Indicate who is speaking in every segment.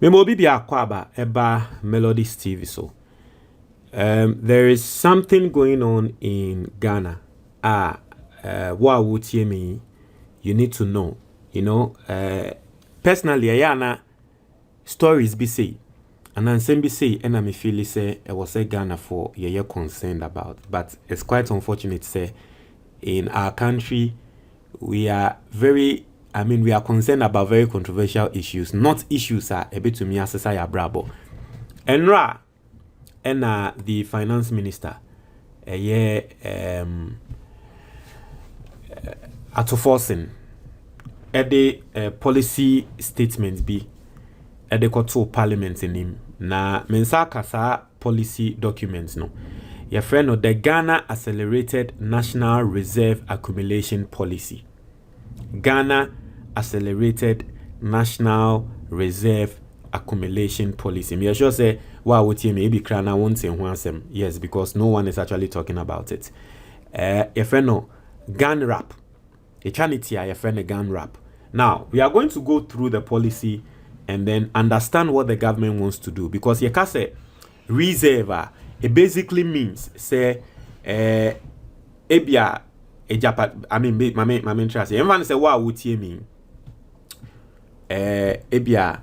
Speaker 1: Memo bi akwaba eba Melodies TV so. There is something going on in Ghana. What would you mean? You need to know. You know, personally, Ayana stories be say, and then same be say, and I feel say I was say Ghana for you're concerned about, but it's quite unfortunate say in our country we are we are concerned about very controversial issues, not issues are a bit to me as a brabo. Enra and the finance minister, Ato Forson, policy statement be to parliament in him. Na mensaka sa policy documents no. Your friend of the Ghana Accelerated National Reserve Accumulation Policy. Ghana Accelerated National Reserve Accumulation Policy. Me sure say what would you maybe crana won't say one. Yes, because no one is actually talking about it. Your friend no gun rap. A charity your friend a gun rap. Now we are going to go through the policy and then understand what the government wants to do, because you can say reserve it basically means say ebia ejapa my main trust everyone say what would you mean ebia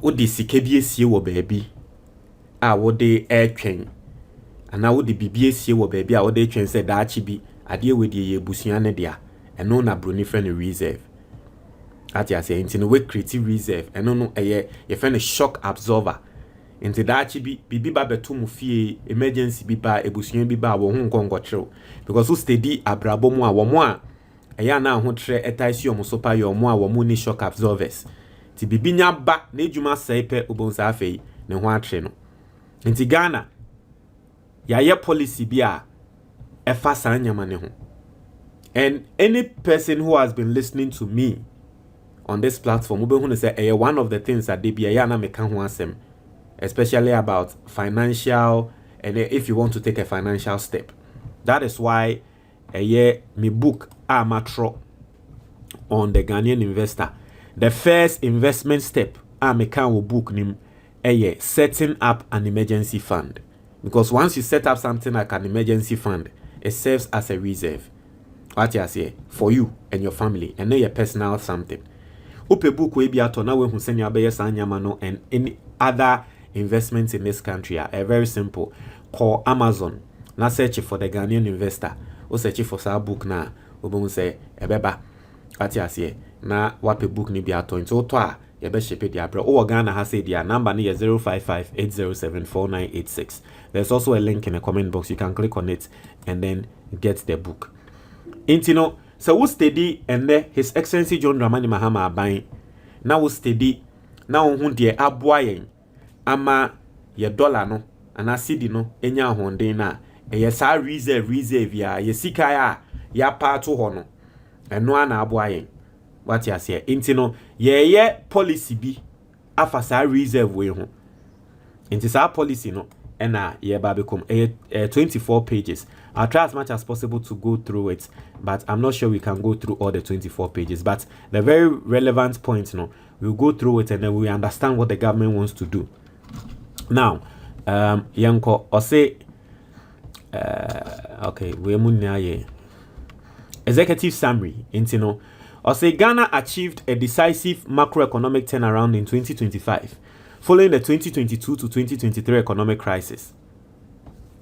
Speaker 1: odi sika bi esie wo baabi a wo de etwen ana wo de bibie esie wo baabi a wo de etwen say daachi bi ade we de ye busua ne dia eno na broni friend reserve at ya say into we creative reserve eno no ye friend shock absorber into daachi bi bibi ba beto mu fie emergency bi ba ebusua bi ba wo ho nkonkotreo, because who steady abrabo mu a wo mo a eya na ho tre etaisi omo so pa yo mo a wo mo ni shock absorbers ti bibi nya ba na ejuma saipe obonsa afei ne ho atre no. Nti Ghana ya ye policy bi a efa san nyama ne ho. And any person who has been listening to me on this platform will be going to say one of the things that they be na meka ho asem, especially about financial, and if you want to take a financial step. That is why me book Amatro on the Ghanaian investor. The first investment step meka wo book nim setting up an emergency fund. Because once you set up something like an emergency fund, it serves as a reserve. What you say for you and your family, and then your personal something. Upe book we be ato na we hu senya be yes anyama and any other investments in this country are very simple. Call Amazon. Na search for the Ghanaian investor. O search for sa book na obo say ebeba. What you say na wape book ni be ato into to a ye be ship dia bro. O Ghana has say dia number ni 0558074986. There's also a link in the comment box. You can click on it and then get the book. Intino, so we steady and there His Excellency John Dramani Mahama Aban. Now we steady. Now who dear aboyen ama ye dollar no and a cedi no enya honde na ye sa reserve ya ye sika ya pa to ho no eno ana aboyen. What you say intino ye policy bi afa sa reserve we ho. Inti sa policy no ena ye ba become 24 pages. I'll try as much as possible to go through it, but I'm not sure we can go through all the 24 pages. But the very relevant points, we'll go through it and then we understand what the government wants to do. Now, Yanko, or say, okay, we're executive summary, intino, or say Ghana achieved a decisive macroeconomic turnaround in 2025, following the 2022 to 2023 economic crisis.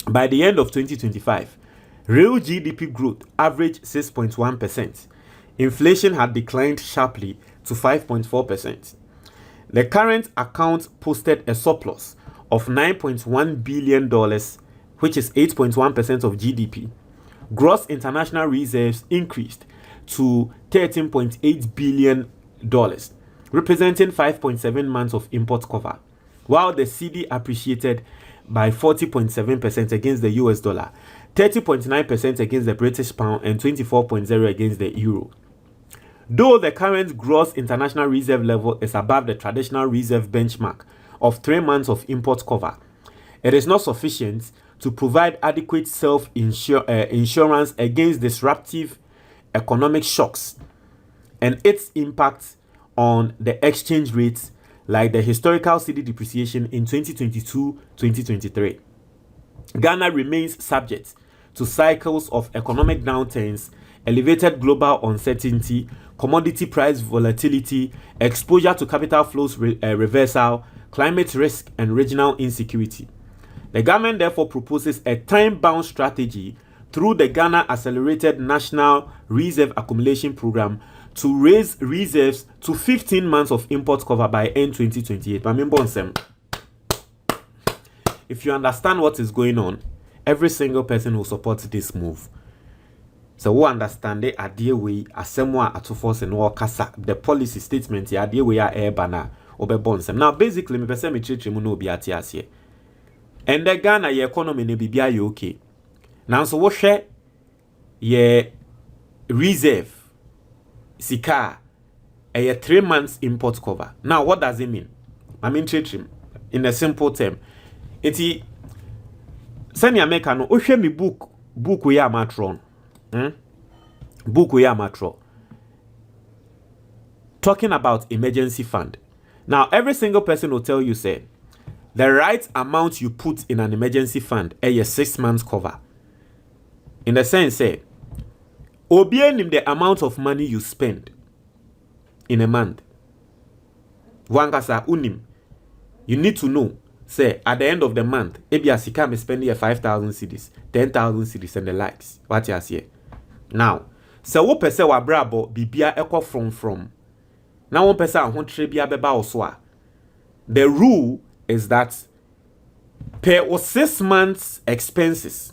Speaker 1: By the end of 2025, real GDP growth averaged 6.1%. Inflation had declined sharply to 5.4%. The current account posted a surplus of $9.1 billion, which is 8.1% of GDP. Gross international reserves increased to $13.8 billion, representing 5.7 months of import cover, while the cedi appreciated by 40.7% against the US dollar, 30.9% against the British pound, and 24.0% against the euro. Though the current gross international reserve level is above the traditional reserve benchmark of 3 months of import cover, it is not sufficient to provide adequate self-insurance against disruptive economic shocks and its impact on the exchange rates like the historical cedi depreciation in 2022-2023. Ghana remains subject to cycles of economic downturns, elevated global uncertainty, commodity price volatility, exposure to capital flows reversal, climate risk, and regional insecurity. The government therefore proposes a time-bound strategy through the Ghana Accelerated National Reserve Accumulation Program to raise reserves to 15 months of import cover by end 2028. If you understand what is going on, every single person will support this move. So we understand the idea we asemwa Ato Forson no kasa the policy statement the idea we are bana obebonsem. Now basically me pese me treat mu no obi ate ase. And the Ghana ye economy ne bibia ye okay. Now so wo hwe ye reserve sika a 3 months import cover. Now what does it mean? I mean treat him in a simple term. Iti send ya make no ohwe me book we are matron. Book we are matron. Talking about emergency fund. Now every single person will tell you say the right amount you put in an emergency fund is 6 months cover. In the sense say obeying the amount of money you spend in a month. Wangasa unim. You need to know. Say at the end of the month, ebia sika me spend here 5,000 cedis, 10,000 cedis and the likes. What you say? Now, so wo pese wa brabo bibia ekọ from. Now one person won trebia beba oswa. The rule is that per 6 months expenses.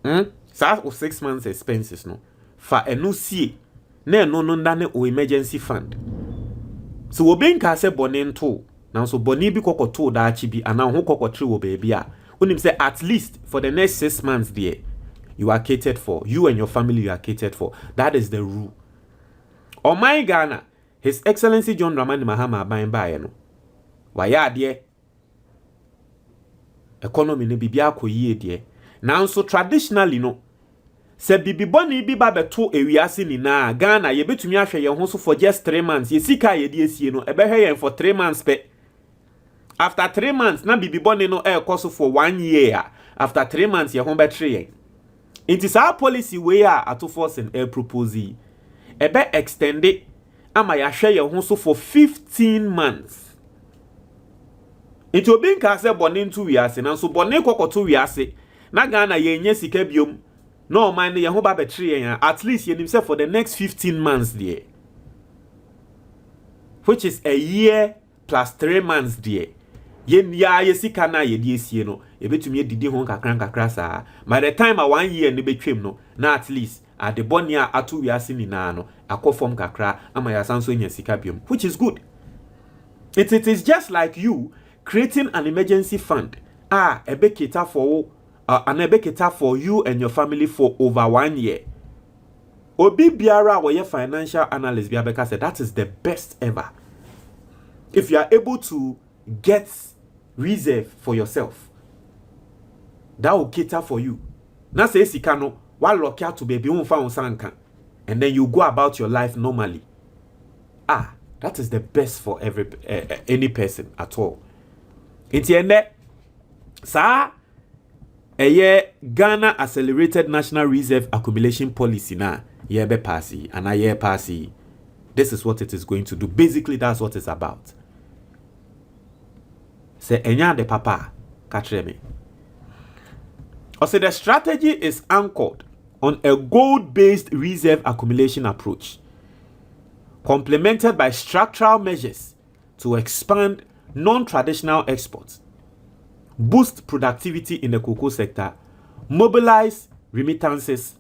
Speaker 1: So 6 months expenses no. Fa enu sie na no ndane o emergency fund. So wo ben ka se bonen to. Now so boni bi kokoto da achi bi ana ho kokotre wo baby a. Unim say at least for the next 6 months there you are catered for. You and your family you are catered for. That is the rule. On my Ghana, His Excellency John Dramani Mahama Aban no. Waya de economy ne bibia akoyie de. Now so traditionally no se bibi boni bi ba beto ewiase ni na Ghana ye betumi ahwe ye ho so for just 3 months. Ye sika ye de esie no ebehwe ye for 3 months pe. After 3 months na bibi boni no cost for 1 year. After 3 months ye ho betre ye. It is our policy we are Ato Forson propose ebe extend it ama ya hwe ye ho so for 15 months. It obi nka se boni ntu wiase na so boni kokoto wiase na Ghana ye nye sika biom no man ye ho ba betre ye at least ye nim say for the next 15 months there, which is a year plus 3 months there. Ye sika na ye die sie no e betumi edidi ho kakra saa. By the time a 1 year ne betwem no na at least at the bonia atu wiase ni na no akofom kakra ama ya sanso nya sika biom, which is good. It is just like you creating an emergency fund a be cater for an ebe cater for you and your family for over 1 year. Obi biara wo ye financial analyst biabeka said that is the best ever. If you are able to get reserve for yourself, that will cater for you. Na say sika no wa lock out to baby unfa unsanka, and then you go about your life normally. That is the best for any person at all. It's ende sa Ghana Accelerated National Reserve Accumulation Policy na ye be passy and ye passy. This is what it is going to do. Basically, that's what it's about. Say enya de papa katre me. Or say the strategy is anchored on a gold-based reserve accumulation approach, complemented by structural measures to expand non-traditional exports, boost productivity in the cocoa sector, mobilize remittances,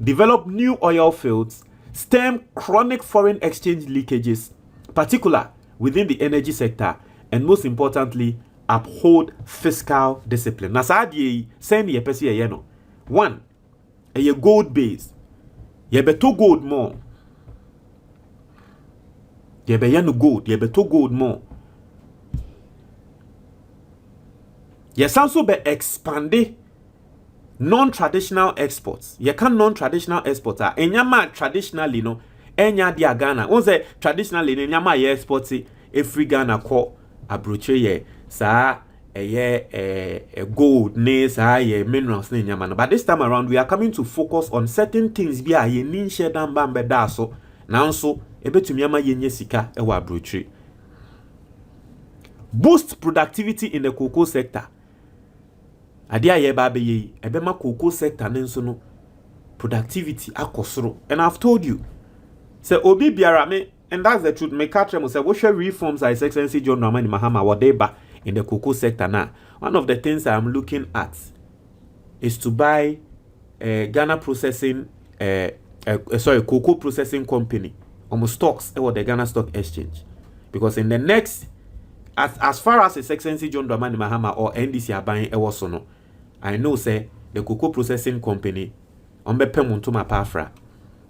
Speaker 1: develop new oil fields, stem chronic foreign exchange leakages, particularly within the energy sector, and most importantly, uphold fiscal discipline. Na saadi send ye pesi ye no. 1, a gold base. Ye beto gold more. Ye be yano gold. Ye beto gold more. Ye also be expande non-traditional exports. Ye can non-traditional exports are enyama traditionally no enya dia Ghana. On say traditionally enyama ye exports every Ghana call abroche ye sa gold ne sa ye minerals ne nyama. But this time around we are coming to focus on certain things bi a ye nin share dan ba mbeda so nanso ebetumi ama yenye sika e wa abroche. Boost productivity in the cocoa sector. Ade a ye ba be ye ebema cocoa sector ne nso no productivity akosoro. And I've told you say obi biara me, and that's the truth, me catch them say what share reforms His Excellency John Dramani Mahama what they ba in the cocoa sector now. One of the things I'm looking at is to buy Ghana processing cocoa processing company almost stocks or the Ghana Stock Exchange, because in the next as far as His Excellency John Dramani Mahama or NDC are buying no, I know say the cocoa processing company on be pemuntuma pafra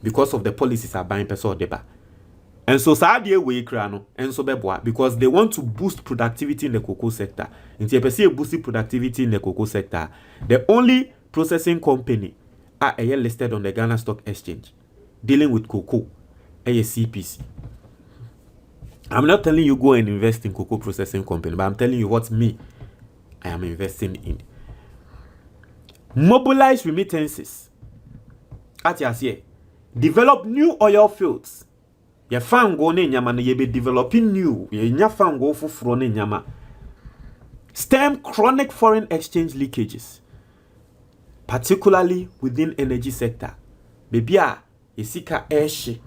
Speaker 1: because of the policies are buying person deba. And so sadie we krano and so beboa because they want to boost productivity in the cocoa sector. And you see boosting productivity in the cocoa sector. The only processing company are listed on the Ghana Stock Exchange dealing with cocoa, CPC. I'm not telling you go and invest in cocoa processing company, but I'm telling you what I am investing in. Mobilize remittances. At your say, develop new oil fields. Ye fango ne nyama na ye be developing new. Ye nya fango fufuro ne nyama. Stem chronic foreign exchange leakages, particularly within energy sector. Baby a yesika eshe,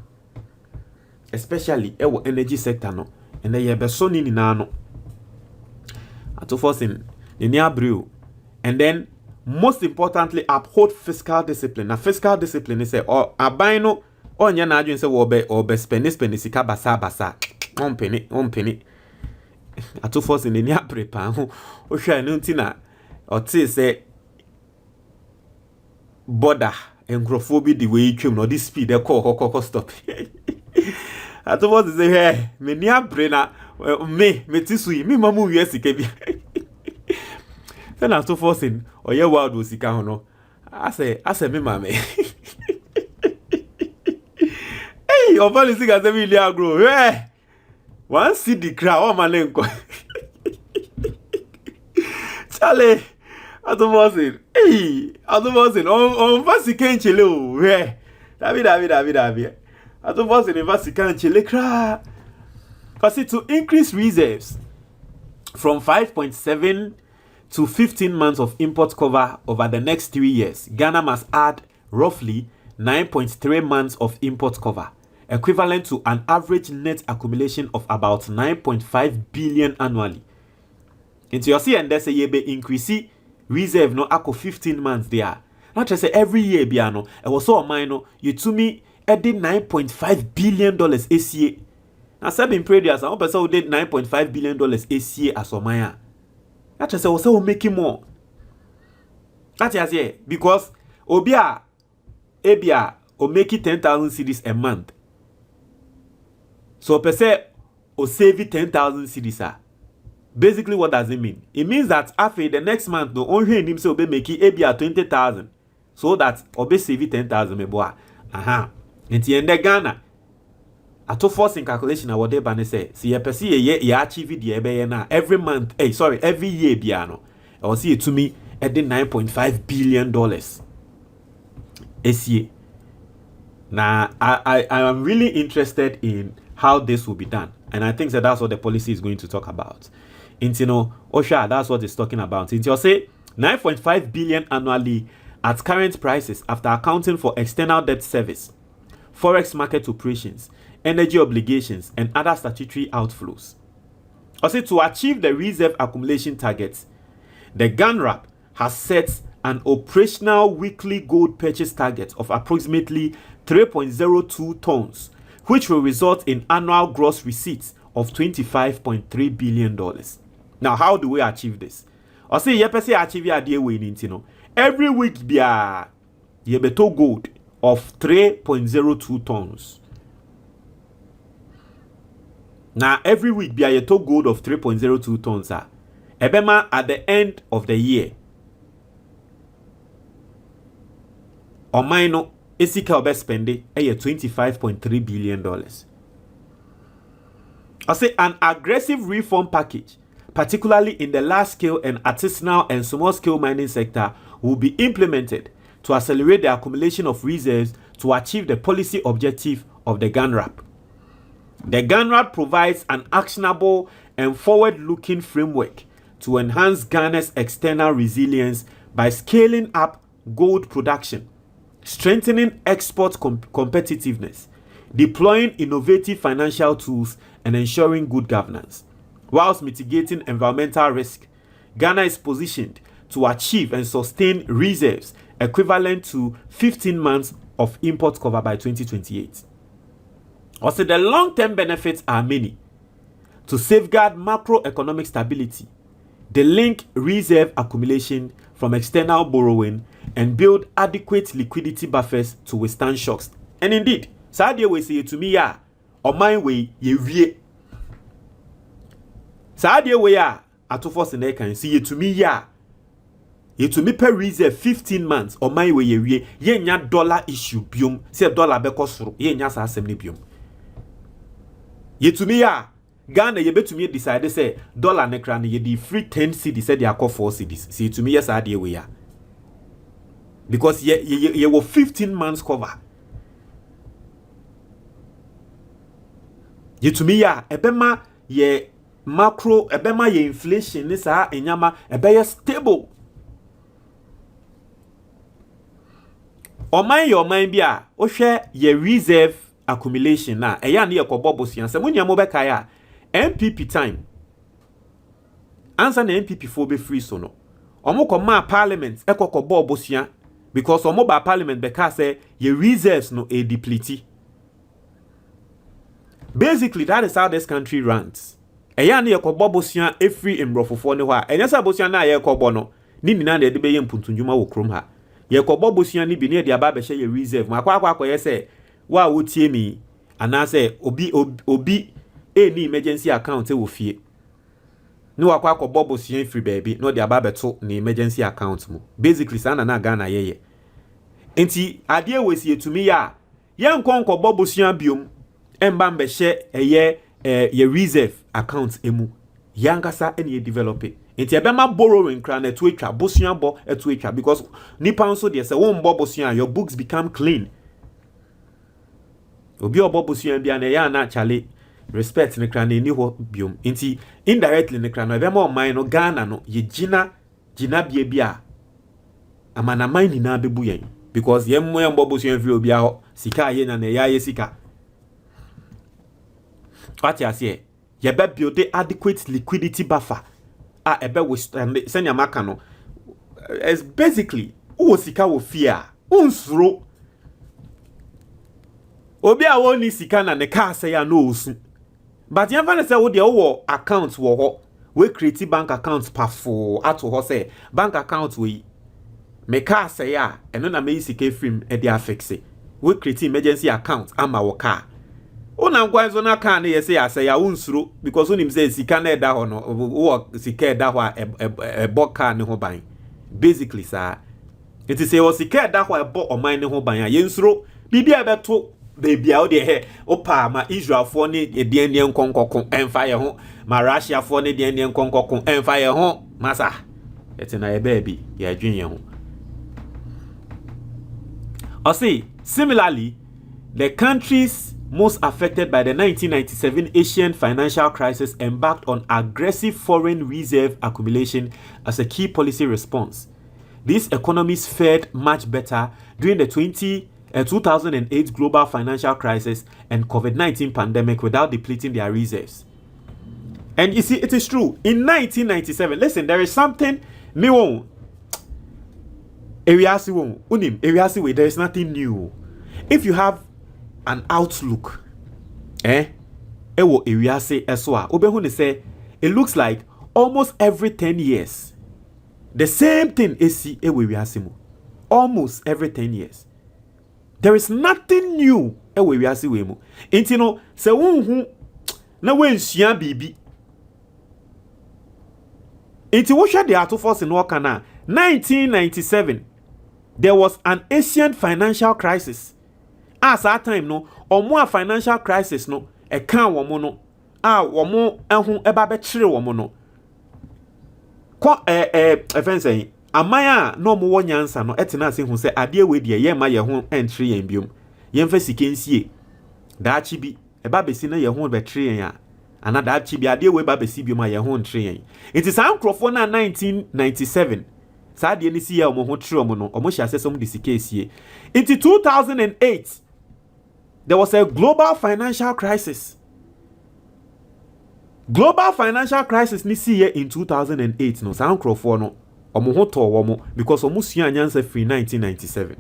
Speaker 1: especially ewo energy sector no. And ye be so ni na no. Ato Forson ni abriu. And then most importantly, uphold fiscal discipline. Now, fiscal discipline is say, or abino, or nya na adwin say obe spend sika basa. On penny. Ato Forson ni aprepa ho. O hwa no ntina. O te say border engrofobi the way twem no this speed e call stop. Ato Forson say hey, me ni abre na me tisui me mamu wi sika bi. Then Ato Forson or your world was sika hono. I say me mame. Hey, your policy got a million grow. Hey, one see the crowd, my name. Charlie, Ato Forson. Hey, Ato Forson. On fast can't chill. Hey, David. Ato Forson in fast can't chill. Cra. Cause to increase reserves from 5.7 to 15 months of import cover over the next 3 years, Ghana must add roughly 9.3 months of import cover, equivalent to an average net accumulation of about 9.5 billion annually. Into your see and they say ye be increase reserve no ako 15 months there. Not just say every year biano, and was so minor, you to me added $9.5 billion ACA. Now, seven previous, I person did $9.5 billion ACA as a maya. That just say also making more. That is yeah, because Obia Ebia or make it 10,000 cedis a month. So per se or save 10,000 cedis. Basically, what does it mean? It means that after the next month, no only himself be making Ebia 20,000, so that obe save 10,000 me boy. Aha. Until end Ghana. Ato Forson calculation what they ban say. See a perceive ye achieve the ebe na every month. Every year biano. I will see it to me at the $9.5 billion ACA. Now I am really interested in how this will be done, and I think that that's what the policy is going to talk about. Intino Osha, that's what it's talking about. Intino say 9.5 billion annually at current prices after accounting for external debt service, forex market operations, energy obligations, and other statutory outflows. Also, to achieve the reserve accumulation targets, the GANRAP has set an operational weekly gold purchase target of approximately 3.02 tons, which will result in annual gross receipts of $25.3 billion. Now, how do we achieve this? I say, every week, be a gold of 3.02 tons. Now, every week, be a gold of 3.02 tons. Ebema at the end of the year. Or minor, Esika obe spende $25.3 billion. I say an aggressive reform package, particularly in the large-scale and artisanal and small-scale mining sector, will be implemented to accelerate the accumulation of reserves to achieve the policy objective of the GANRAP. The GANRAP provides an actionable and forward-looking framework to enhance Ghana's external resilience by scaling up gold production, strengthening export competitiveness, deploying innovative financial tools, and ensuring good governance. Whilst mitigating environmental risk, Ghana is positioned to achieve and sustain reserves equivalent to 15 months of import cover by 2028. Also, the long-term benefits are many. To safeguard macroeconomic stability, they link reserve accumulation from external borrowing and build adequate liquidity buffers to withstand shocks. And indeed, Sadia we say to me, ya, or my way, ye vie. Sadia we ya, Ato Forson can see ye to me, ya. Ye to me per reserve 15 months, or my way, ye vie, ye nya dollar issue, bium, say dollar bekosuru, ye nya sa assembly bium. Ye to me, ya. Ghana ye bet to me decide say dollar nekra ye di free 10 cedis said they call 4 cedis. See to me yes idea we are. Because ye were 15 months cover. Ye to me ya ebema ye macro ebema ye inflation ni sa enyama ebe stable. O mind bia o share ye reserve accumulation na eya na ye kobo bosia se munya mo beka ya MPP time. Answer na MPP for be free so no. Omo koma parliament ekoko bosia because omo ba parliament beka say ye reserves no e deplete. Basically that is how this country runs. Eya na ye kobo bosia e free emrofofo ne ho a. Enya sa bosia na ye kobo no. Ni nina na de be ye mpuntunjuma wo krom ha. Ye kobo bosia ni bi ne de aba be ye reserve. Makwa ye say wa wo tie mi ana say obi any emergency account will fee. No akwa bobo sien free baby, no the ababeto ni emergency account mu. Basically, sana na Ghana ye. Enti adie we see to me ya. Yan konko bobo sien biom. Emba mbeshe ye reserve account emu. Yankasa any develop it. Enti ebema borrowing kra na etwa bosuan bo etwa because nipa nso de say won bobo sien your books become clean. Obi obobo sien bia na ya na chale respect ne kra na ni ho biom nti indirectly ne kra na be ma man no Ghana no ye gina bia amana man ni na bebu yen because ye mo ye mbobo so enfi obi a sika ye na ya ye sika what ya say ye be build adequate liquidity buffer a ebe withstand senya maka no as basically o sika wo fear unsuro obi a woni sika na ne ka say ya no osu. But you never say wo de wo account wo ho we create bank account pafo ato ho say bank account we me ka say ya eno na me sika film e dey affix we create emergency account ama wo ka una ngwanzo na ka na yesi say ya unsuro because unim say sika na eda ho no wo sika eda ho e boka ne ho ban basically sir it is say wo sika eda ho e bo oman ne ho ban ya yensuro bibia beto baby out there opa ma Israel for ne de nkonkokon enfa ye ho ma Russia for ne de nkonkokon enfa ye ho masa etina ye baby ye adwen ye ho. Similarly, the countries most affected by the 1997 Asian financial crisis embarked on aggressive foreign reserve accumulation as a key policy response. These economies fared much better during the 2008 global financial crisis and COVID-19 pandemic without depleting their reserves. And you see, it is true. In 1997, listen, there is something new. There is nothing new. If you have an outlook, it looks like almost every 10 years, the same thing is almost every 10 years. There is nothing new. Intino se wonhu na wensua bibi. Inti wo hwe de Ato Forson no kana 1997 there was an Asian financial crisis. As that time no omo a financial crisis no e kan wo mo no womo ehun eba be kire womo no ko efense amaya no mo wo nyansa no etena ase hu se ade we de ye ma ye ho entry yen biom ye mfa sikensie daachi bi eba besi na ye ho be kire yen a ana daachi bi ade we ba besi biom a ye ho entry yen enti san krofo na 1997 sa ade ni si ye omo ho kire omo no omo hya sesom de sikensie enti 2008 there was a global financial crisis. Global financial crisis ni see here in 2008 no san krofo no omo ho to womo because omo sua nyansa free 1997.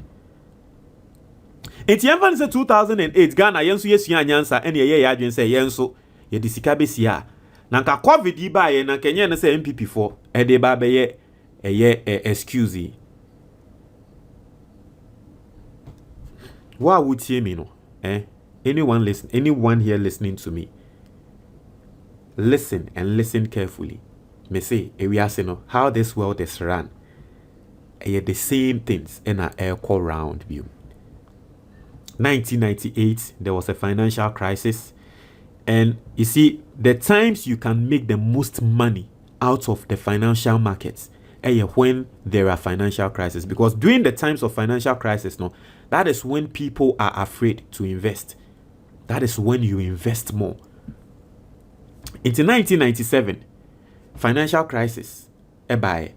Speaker 1: Enti emfa say 2008 Ghana yenso yesua nyansa ene ye adwen say yenso ye disika besia na nka covid yi ba ye na kenye ne say MPP4 e de ba be ye excuse wa would hear me no anyone here listening to me, listen and listen carefully. Me say, we are saying how this world is run. The same things in our air call round view. 1998, there was a financial crisis. And you see, the times you can make the most money out of the financial markets when there are financial crises. Because during the times of financial crisis, no, that is when people are afraid to invest. That is when you invest more. Into 1997, financial crisis, but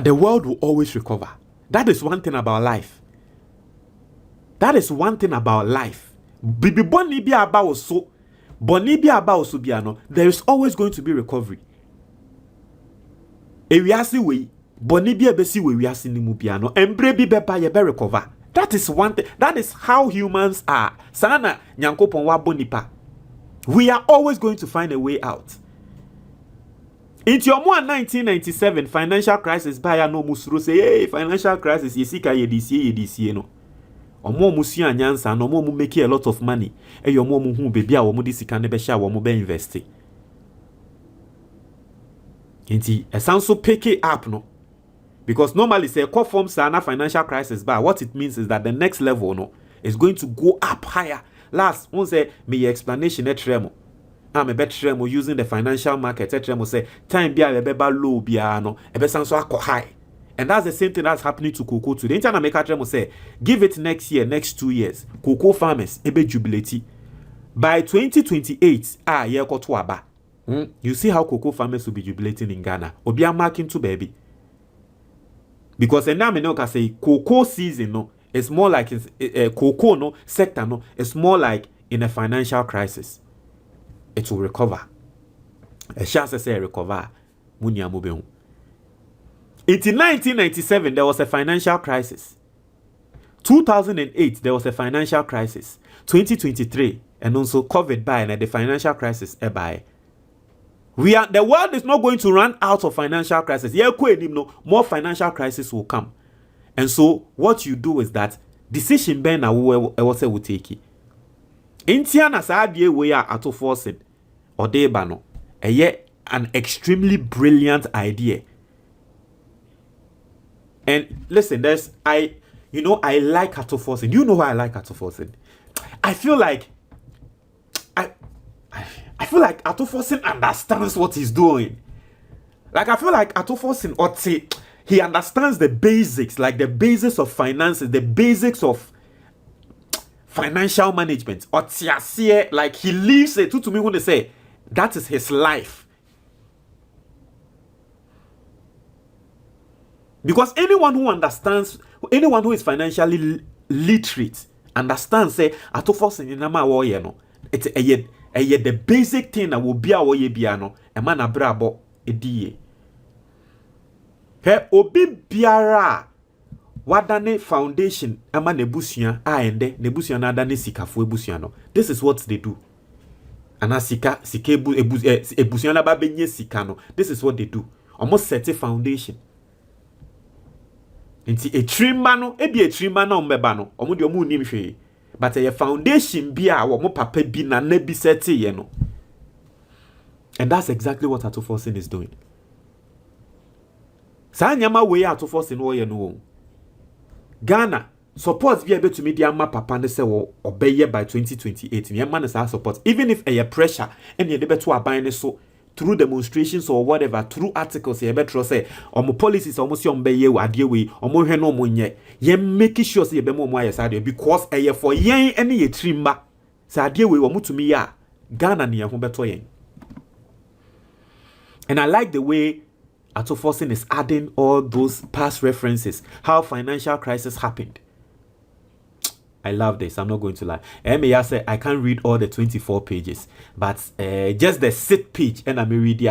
Speaker 1: the world will always recover. That is one thing about life. That is one thing about life. There is always going to be recovery. Recover. That is one thing. That is how humans are. Sana nyankopon wa bonipa. We are always going to find a way out. Into your 1997 financial crisis, buyer no musuro say, hey, financial crisis, yesika yedisiye no. Omo musia nyansa no mo make a lot of money. E yo mo hu baby a wo di sika ne be sha wo mo be invest. Inti e sound so pick it up no. Because normally say core forms are financial crisis, but what it means is that the next level no is going to go up higher. Last, one say me explanation etremo. I'm a better using the financial market. Etremo say time be a beba low biano, a besan so high. And that's the same thing that's happening to cocoa today. Internet make Tremo say give it next year, next 2 years. Cocoa farmers ebe jubilate. By 2028, year ko to aba. You see how cocoa farmers will be jubilating in Ghana. Obi am marking to baby. Because now me know can say cocoa season no. It's more like cocoa no sector no. It's more like in a financial crisis. It will recover. A chance say recover. Muni amobehu. In 1997 there was a financial crisis. 2008 there was a financial crisis. 2023 and also COVID by and the financial crisis by. The world is not going to run out of financial crisis. More financial crisis will come. And so what you do is that decision ben na will take it. Intiana saadie we are Ato Forson or debano. An extremely brilliant idea. And listen, I like Ato Forson. You know why I like Ato Forson? I feel like Ato Forson understands what he's doing. Like I feel like Ato Forson he understands the basics, like the basics of finances, the basics of financial management. Like he lives it to me when they say that is his life. Because anyone who is financially literate understands say Ato Forson in nama wo ye no. It's the basic thing that will be our ye biano. A man abrabo ediye. He obi biara wadane foundation ama nebusia ende nebusia na dane sikafo ebusia no. This is what they do. Ana sika ebusia na ba benye sika no. This is what they do. Almost set a foundation. Nti etrimba no ebi etrimba na ombeba no. Omo de omo nim hwe. But a foundation be a wo papa bi na na bi set ye no. And that's exactly what Ato Forson is doing. Sa nyama we Ato Forson wo ye no. Ghana support be able to media ma papa ne say wo obeye by 2028 me man is support even if a pressure and you be to aban so through demonstrations or whatever, through articles you better say omo policies almost your beye ade we omo hwe no mo nye ye make sure say be mo aye sade because eye for yen ene ye trimba sade we omo tumi ya Ghana ne ho beto yen. And I like the way Ato Forson is adding all those past references, how financial crisis happened. I love this. I'm not going to lie. May say I can't read all the 24 pages, but just the 6th page, and I'm read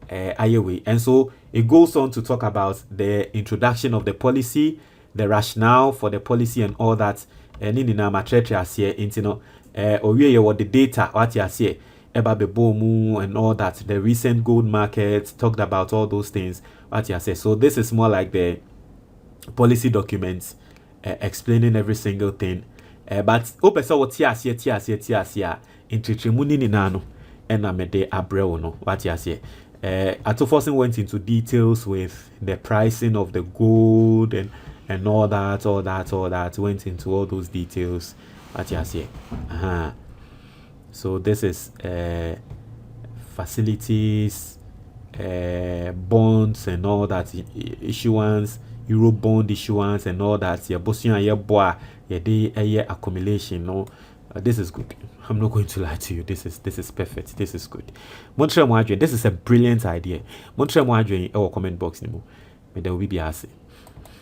Speaker 1: away. And so it goes on to talk about the introduction of the policy, the rationale for the policy, and all that. And in the matrix here, or what the data, what you say about the boom and all that. The recent gold market talked about all those things. What you say. So this is more like the policy documents explaining every single thing. But opesa what tia intritremuni ni nano and amede abreo no what ya say. Ato Forson went into details with the pricing of the gold and all that went into all those details what ya say. So this is facilities, bonds and all that issuance, euro bond issuance and all that. Yeah, bosia yeah boy. Yeah, accumulation. No, this is good. I'm not going to lie to you. This is perfect. This is good. Montreal Moadre, this is a brilliant idea. Montreal Moadre, our comment box. But there will be asking.